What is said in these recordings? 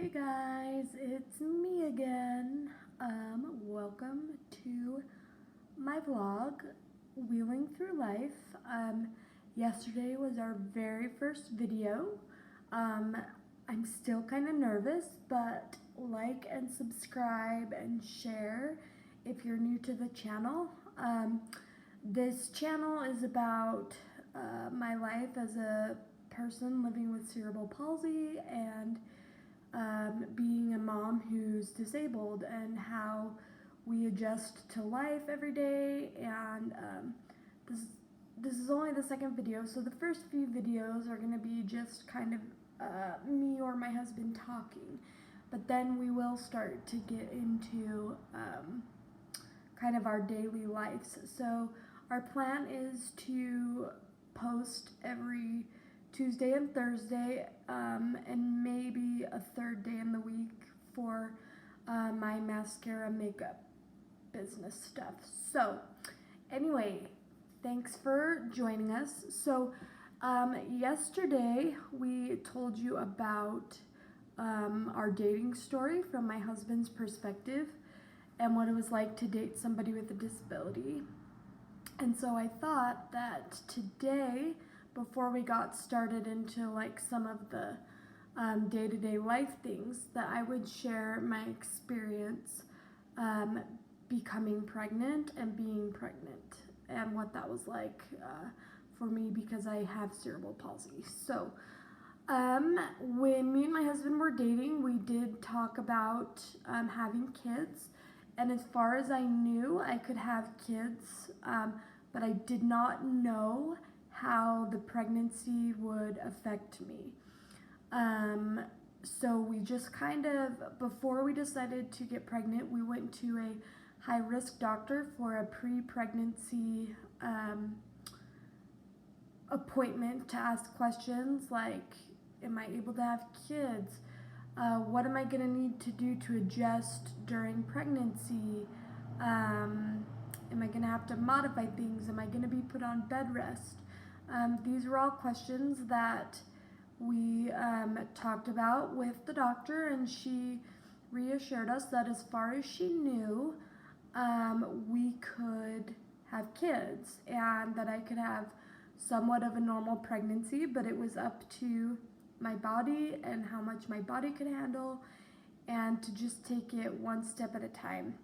Hey guys, it's me again. Welcome to my vlog, Wheeling Through Life. Yesterday was our very first video. I'm still kind of nervous, but like and subscribe and share if you're new to the channel. This channel is about my life as a person living with cerebral palsy and being a mom who's disabled and how we adjust to life every day. And this is only the second video, so the first few videos are going to be just kind of me or my husband talking, but then we will start to get into kind of our daily lives. So our plan is to post every Tuesday and Thursday, and maybe a third day in the week for my mascara makeup business stuff. So anyway, thanks for joining us. So yesterday we told you about our dating story from my husband's perspective and what it was like to date somebody with a disability. And so I thought that today, before we got started into like some of the day-to-day life things, that I would share my experience becoming pregnant and being pregnant and what that was like for me, because I have cerebral palsy. So when me and my husband were dating, we did talk about having kids, and as far as I knew, I could have kids, but I did not know how the pregnancy would affect me. So we just kind of, before we decided to get pregnant, we went to a high-risk doctor for a pre-pregnancy appointment to ask questions like, am I able to have kids? What am I going to need to do to adjust during pregnancy? Am I going to have to modify things? Am I going to be put on bed rest? These were all questions that we talked about with the doctor, and she reassured us that as far as she knew, we could have kids and that I could have somewhat of a normal pregnancy, but it was up to my body and how much my body could handle, and to just take it one step at a time.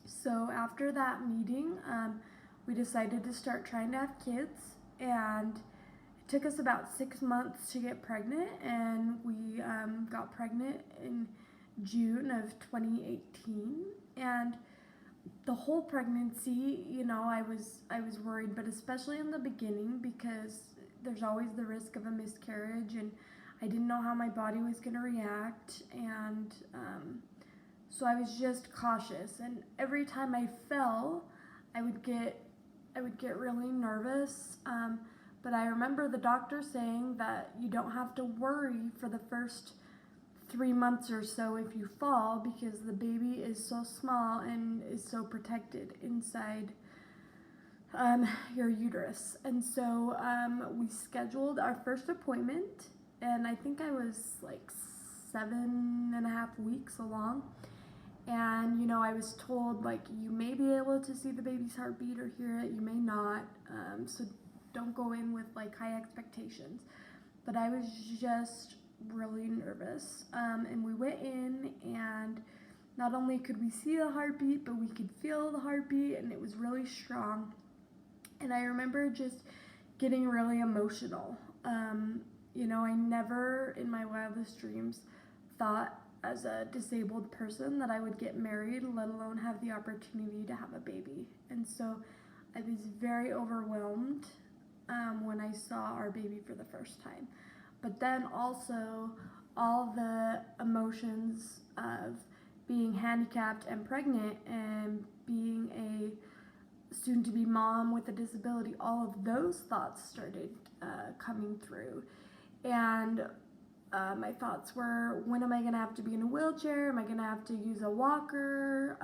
So after that meeting, we decided to start trying to have kids, and it took us about 6 months to get pregnant, and we got pregnant in June of 2018. And the whole pregnancy, you know, I was worried, but especially in the beginning, because there's always the risk of a miscarriage, and I didn't know how my body was going to react, and so I was just cautious. And every time I fell, I would get really nervous. But I remember the doctor saying that you don't have to worry for the first 3 months or so if you fall, because the baby is so small and is so protected inside your uterus. And so we scheduled our first appointment, and I think I was like 7.5 weeks along. And, you know, I was told, like, you may be able to see the baby's heartbeat or hear it, you may not, so don't go in with, like, high expectations. But I was just really nervous, and we went in, and not only could we see the heartbeat, but we could feel the heartbeat, and it was really strong. And I remember just getting really emotional. You know, I never in my wildest dreams thought as a disabled person that I would get married, let alone have the opportunity to have a baby. And so I was very overwhelmed when I saw our baby for the first time. But then also all the emotions of being handicapped and pregnant and being a soon-to-be mom with a disability, all of those thoughts started coming through. And my thoughts were, when am I going to have to be in a wheelchair? Am I going to have to use a walker?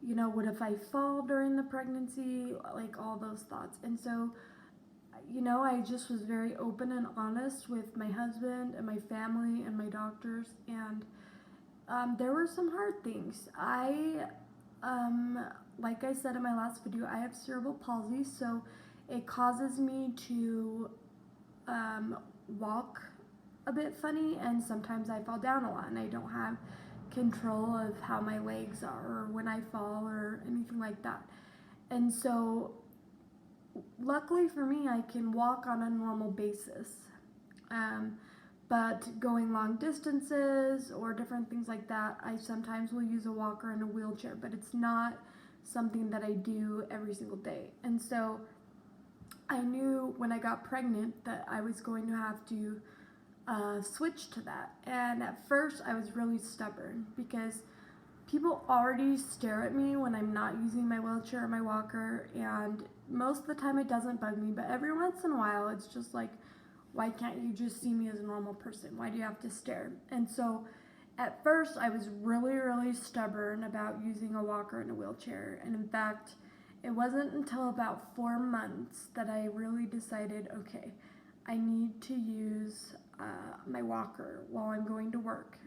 You know, what if I fall during the pregnancy? Like, all those thoughts. And so, I just was very open and honest with my husband and my family and my doctors, and there were some hard things. Like I said in my last video, I have cerebral palsy, so it causes me to walk a bit funny, and sometimes I fall down a lot, and I don't have control of how my legs are or when I fall or anything like that. And so luckily for me, I can walk on a normal basis. But going long distances or different things like that, I sometimes will use a walker and a wheelchair, but it's not something that I do every single day. And so I knew when I got pregnant that I was going to have to switch to that. And at first I was really stubborn because people already stare at me when I'm not using my wheelchair or my walker, and most of the time it doesn't bug me, but every once in a while it's just like, why can't you just see me as a normal person? Why do you have to stare? And so at first I was really stubborn about using a walker and a wheelchair, and in fact it wasn't until about 4 months that I really decided, okay, I need to use my walker while I'm going to work,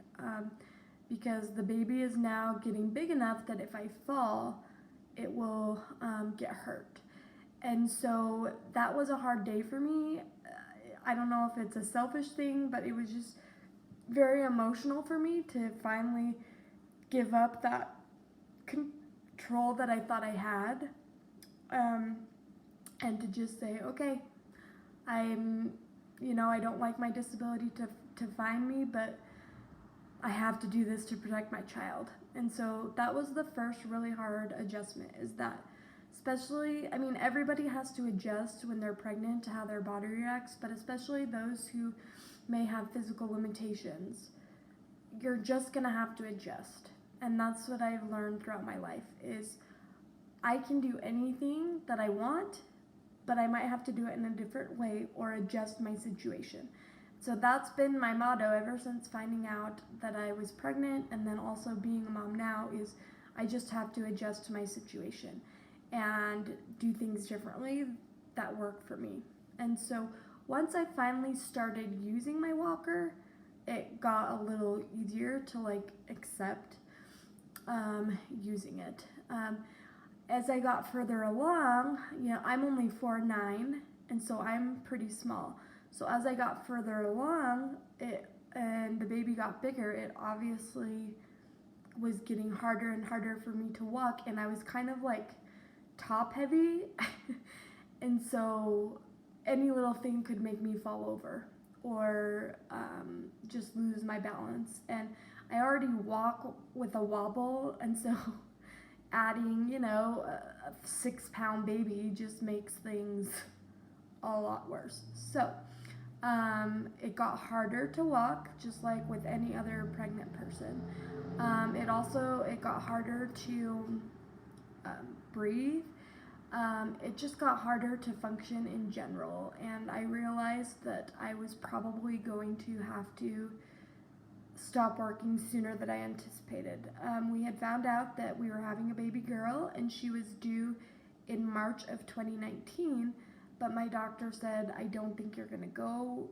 because the baby is now getting big enough that if I fall, it will get hurt. And so that was a hard day for me. I don't know if it's a selfish thing, but it was just very emotional for me to finally give up that control that I thought I had, and to just say, okay, I don't like my disability to find me, but I have to do this to protect my child. And so that was the first really hard adjustment, is that especially, everybody has to adjust when they're pregnant to how their body reacts, but especially those who may have physical limitations, you're just gonna have to adjust. And that's what I've learned throughout my life, is I can do anything that I want, but I might have to do it in a different way or adjust my situation. So that's been my motto ever since finding out that I was pregnant, and then also being a mom now, is I just have to adjust to my situation and do things differently that work for me. And so once I finally started using my walker, it got a little easier to accept using it. As I got further along, I'm only 4'9", and so I'm pretty small. So as I got further along, and the baby got bigger, it obviously was getting harder and harder for me to walk, and I was kind of top heavy, and so any little thing could make me fall over or just lose my balance. And I already walk with a wobble, and so adding, a 6-pound baby just makes things a lot worse. So it got harder to walk, just like with any other pregnant person. It got harder to breathe. It just got harder to function in general, and I realized that I was probably going to have to stop working sooner than I anticipated. We had found out that we were having a baby girl, and she was due in March of 2019, but my doctor said, I don't think you're going to go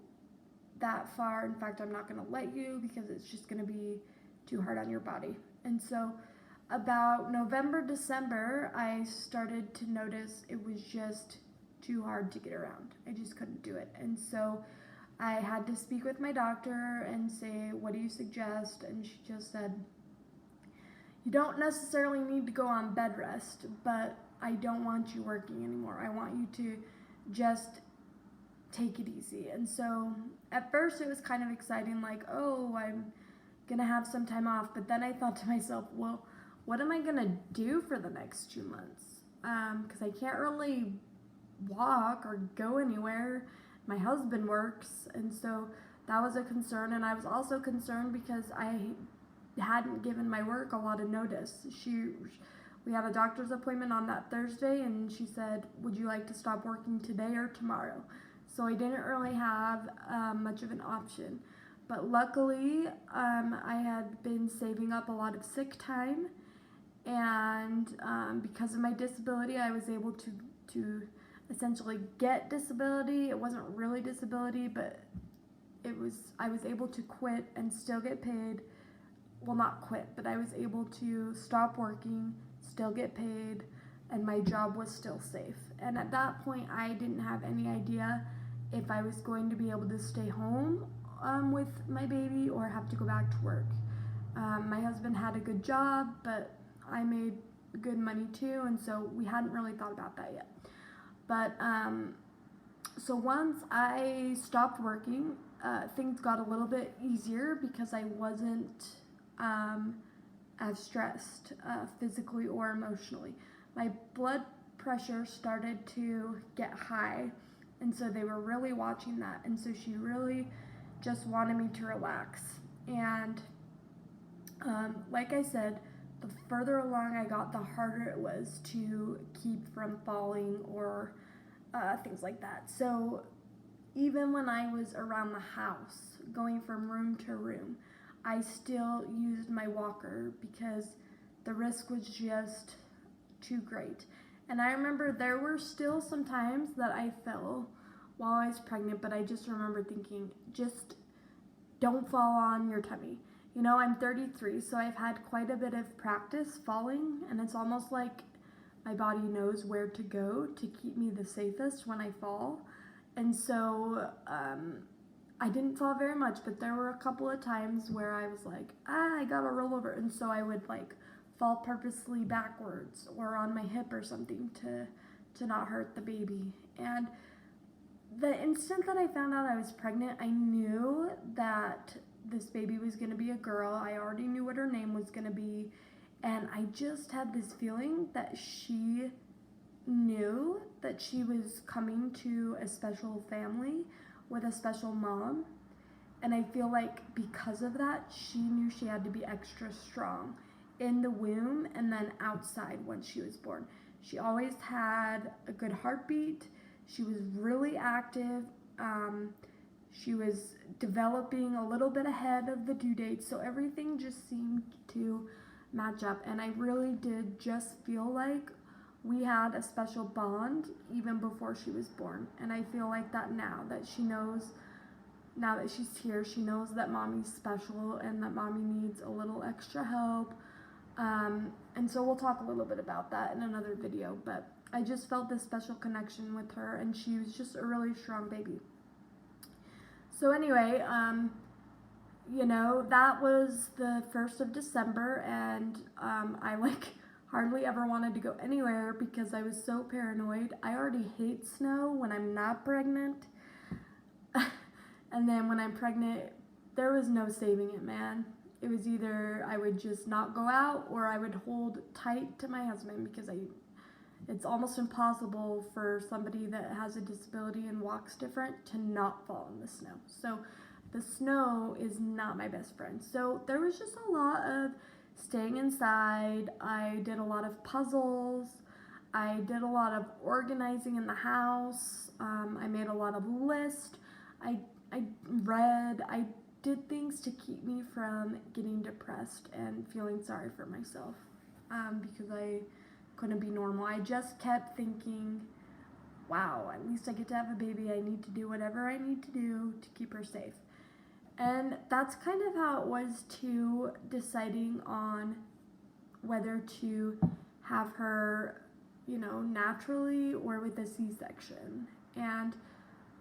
that far. In fact, I'm not going to let you because it's just going to be too hard on your body. And so about November, December, I started to notice it was just too hard to get around. I just couldn't do it. And so I had to speak with my doctor and say, what do you suggest? And she just said, you don't necessarily need to go on bed rest, but I don't want you working anymore. I want you to just take it easy. And so at first it was kind of exciting, oh, I'm gonna have some time off. But then I thought to myself, well, what am I gonna do for the next 2 months? Because I can't really walk or go anywhere. My husband works, and so that was a concern. And I was also concerned because I hadn't given my work a lot of notice. We had a doctor's appointment on that Thursday, and she said, would you like to stop working today or tomorrow? So I didn't really have much of an option. But luckily, I had been saving up a lot of sick time, and because of my disability, I was able to essentially get disability. It wasn't really disability, but I was able to quit and still get paid. Well, not quit, but I was able to stop working, still get paid, and my job was still safe. And at that point, I didn't have any idea if I was going to be able to stay home with my baby or have to go back to work. My husband had a good job, but I made good money too, and so we hadn't really thought about that yet. But so once I stopped working, things got a little bit easier because I wasn't as stressed physically or emotionally. My blood pressure started to get high, and so they were really watching that, and so she really just wanted me to relax. And like I said, the further along I got, the harder it was to keep from falling or things like that. So even when I was around the house, going from room to room, I still used my walker because the risk was just too great. And I remember there were still some times that I fell while I was pregnant, but I just remember thinking, just don't fall on your tummy. You know, I'm 33, so I've had quite a bit of practice falling, and it's almost like my body knows where to go to keep me the safest when I fall. And so I didn't fall very much, but there were a couple of times where I was like, I gotta roll over. And so I would like fall purposely backwards or on my hip or something to not hurt the baby. And the instant that I found out I was pregnant, I knew that this baby was gonna be a girl. I already knew what her name was gonna be. And I just had this feeling that she knew that she was coming to a special family with a special mom. And I feel like because of that, she knew she had to be extra strong in the womb and then outside when she was born. She always had a good heartbeat. She was really active. She was developing a little bit ahead of the due date, so everything just seemed to match up. And I really did just feel like we had a special bond even before she was born. And I feel like that now that she knows, now that she's here, she knows that mommy's special and that mommy needs a little extra help. And so we'll talk a little bit about that in another video, but I just felt this special connection with her, and she was just a really strong baby. So anyway, you know, that was the 1st of December, and I like hardly ever wanted to go anywhere because I was so paranoid. I already hate snow when I'm not pregnant. And then when I'm pregnant, there was no saving it, man. It was either I would just not go out or I would hold tight to my husband because it's almost impossible for somebody that has a disability and walks different to not fall in the snow. So the snow is not my best friend. So there was just a lot of staying inside. I did a lot of puzzles. I did a lot of organizing in the house. I made a lot of lists. I read. I did things to keep me from getting depressed and feeling sorry for myself because I couldn't be normal. I just kept thinking, wow, at least I get to have a baby. I need to do whatever I need to do to keep her safe. And that's kind of how it was to deciding on whether to have her, you know, naturally or with a C-section. And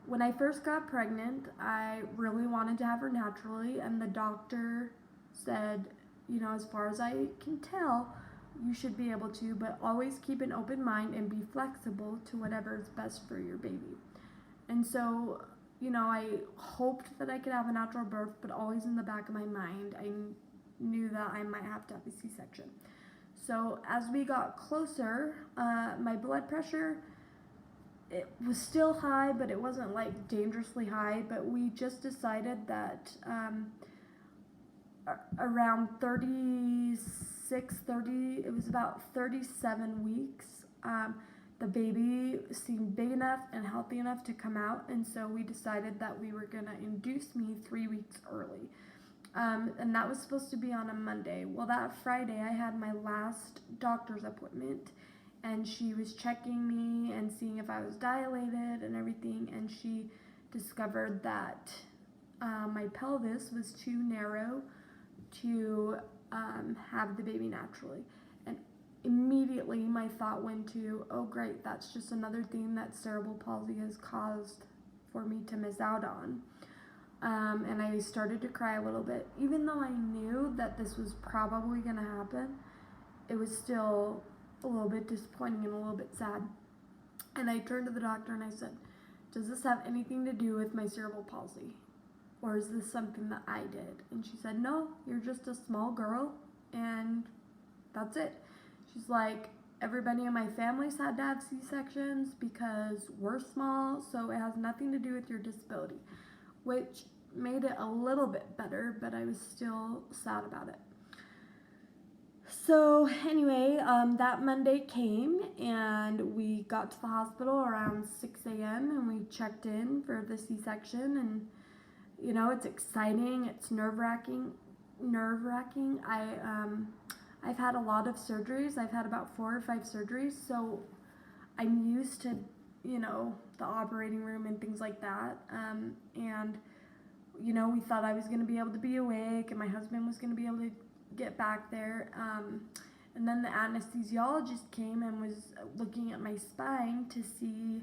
when I first got pregnant, I really wanted to have her naturally, and the doctor said, you know, as far as I can tell, you should be able to, but always keep an open mind and be flexible to whatever is best for your baby. And so, you know, I hoped that I could have a natural birth, but always in the back of my mind, I knew that I might have to have a C-section. So as we got closer, my blood pressure, it was still high, but it wasn't like dangerously high, but we just decided that around 30, it was about 37 weeks, the baby seemed big enough and healthy enough to come out, and so we decided that we were gonna induce me 3 weeks early. And that was supposed to be on a Monday. Well, that Friday I had my last doctor's appointment, and she was checking me and seeing if I was dilated and everything, and she discovered that my pelvis was too narrow to have the baby naturally. And immediately my thought went to, oh great, that's just another thing that cerebral palsy has caused for me to miss out on. And I started to cry a little bit. Even though I knew that this was probably going to happen, it was still a little bit disappointing and a little bit sad. And I turned to the doctor and I said, does this have anything to do with my cerebral palsy? Or is this something that I did? And she said, no, you're just a small girl and that's it. She's like, everybody in my family's had to have C-sections because we're small, so it has nothing to do with your disability, which made it a little bit better, but I was still sad about it. So anyway, that Monday came and we got to the hospital around 6 a.m. and we checked in for the C-section, and you know, it's exciting, it's nerve-wracking. I've had a lot of surgeries. I've had about 4 or 5 surgeries, so I'm used to, you know, the operating room and things like that. And, you know, we thought I was going to be able to be awake and my husband was going to be able to get back there. And then the anesthesiologist came and was looking at my spine to see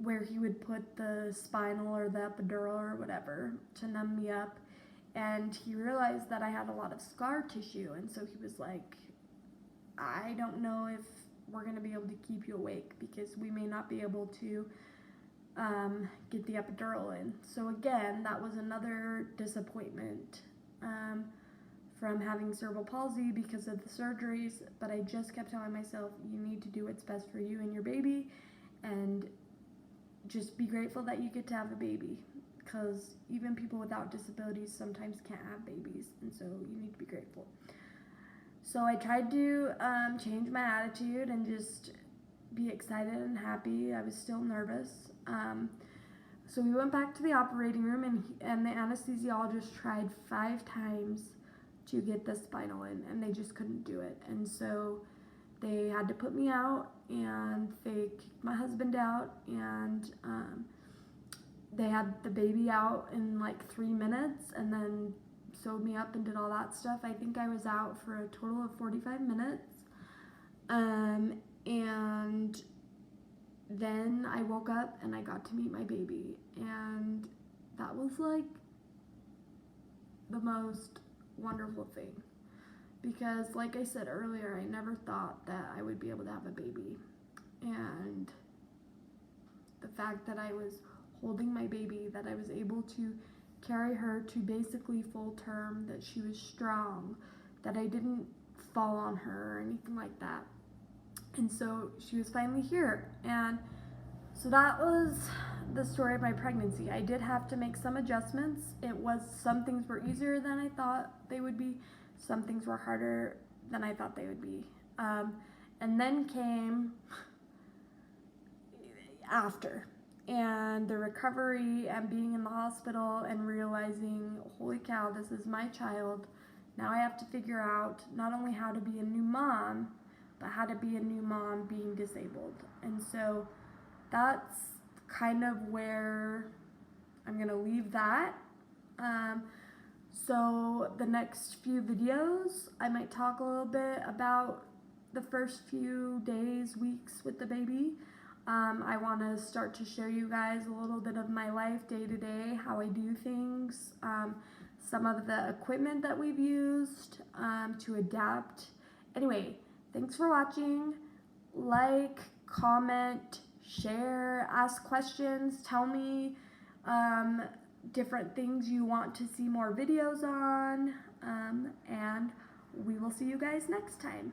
where he would put the spinal or the epidural or whatever to numb me up. And he realized that I had a lot of scar tissue, and so he was like, I don't know if we're going to be able to keep you awake because we may not be able to get the epidural in. So again, that was another disappointment from having cerebral palsy because of the surgeries, but I just kept telling myself, you need to do what's best for you and your baby, and just be grateful that you get to have a baby, because even people without disabilities sometimes can't have babies, and so you need to be grateful. So I tried to change my attitude and just be excited and happy. I was still nervous. So we went back to the operating room, and the anesthesiologist tried 5 times to get the spinal in, and they just couldn't do it. And so they had to put me out, and they kicked my husband out, and they had the baby out in like 3 minutes and then sewed me up and did all that stuff. I think I was out for a total of 45 minutes. And then I woke up and I got to meet my baby. And that was like the most wonderful thing. Because like I said earlier, I never thought that I would be able to have a baby. And the fact that I was holding my baby, that I was able to carry her to basically full term, that she was strong, that I didn't fall on her or anything like that. And so she was finally here. And so that was the story of my pregnancy. I did have to make some adjustments. Some things were easier than I thought they would be. Some things were harder than I thought they would be. And then came after. And the recovery and being in the hospital and realizing, holy cow, this is my child. Now I have to figure out not only how to be a new mom, but how to be a new mom being disabled. And so that's kind of where I'm going to leave that. So the next few videos, I might talk a little bit about the first few days, weeks with the baby. I want to start to show you guys a little bit of my life day to day, how I do things, some of the equipment that we've used to adapt. Anyway, thanks for watching. Like, comment, share, ask questions, tell me different things you want to see more videos on, and we will see you guys next time.